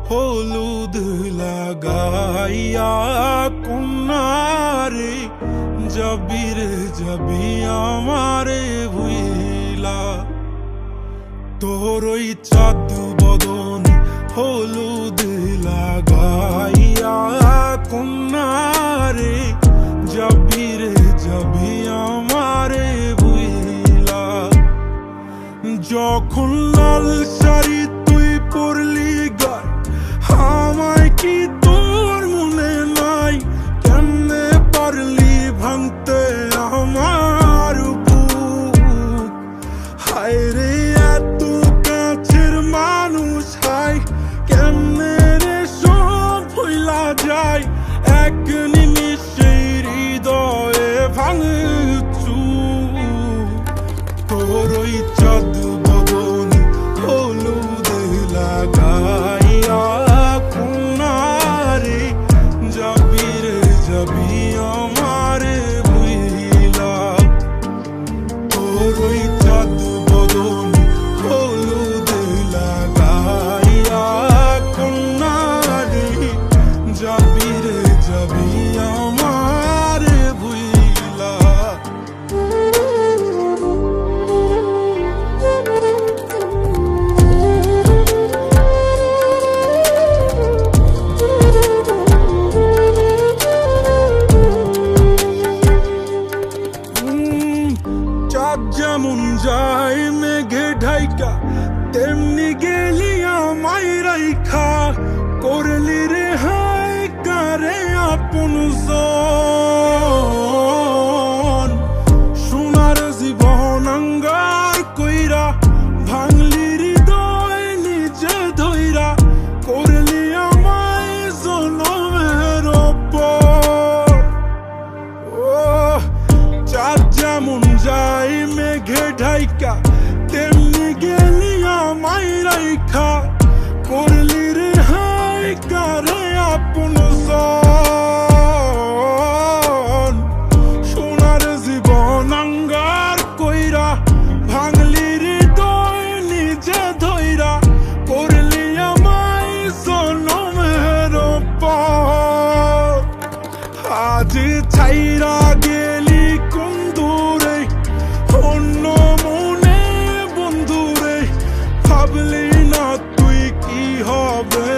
হলুদ লাগাইয়া কন্যারে যাবি আমারে ভুইলা। তোর ওই চাঁদ বদন হলুদ লাগাইয়া কন্যারে যাবি আমারে ভুইলা। যখন লাল শাড়ি তুই পরলি গায়, আমায় কি তোর মনে নাই? কেমনে পারলি ভাঙতে আমার বুক? হায় রে এত কাছের মানুষ, হায় কেমনে রে সব ভুলা যায়? এক নিমিষে হৃদয়ে ভাঙচু। তোর ওই চাঁদ বদন হলুদ লাগাইয়া কন্যারে যাবি আমারে ভুইলা। তোর ওই চাঁদ বদন হলুদ লাগাইয়া কন্যারে যাবি আমারে ভুইলা। চাঁদ যেমন যায় মেঘে ঢাইকা, তেমনি গেলি আমায় রাইখা। করলি রে হায় কারে আপন জন, সোনার জীবন আঙ্গার কইরা ভাঙলি হৃদয় নিজে ধইরা। করলি আমায় জনমের পর। ও চাঁদ যেমন যায় মেঘে ঢাইকা, তেমনি গেলি আমায় রাইখা। করলি রে হায় কারে আপন জন, সোনার জীবন আঙ্গার কইরা ভাঙলি হৃদয় নিজে ধইরা। করলি আমায় জনমের পর। আজ ছাইরা গেলি কোন দূরে অন্য মনে বন্ধুরে, ভাবলি না তুই কি হবে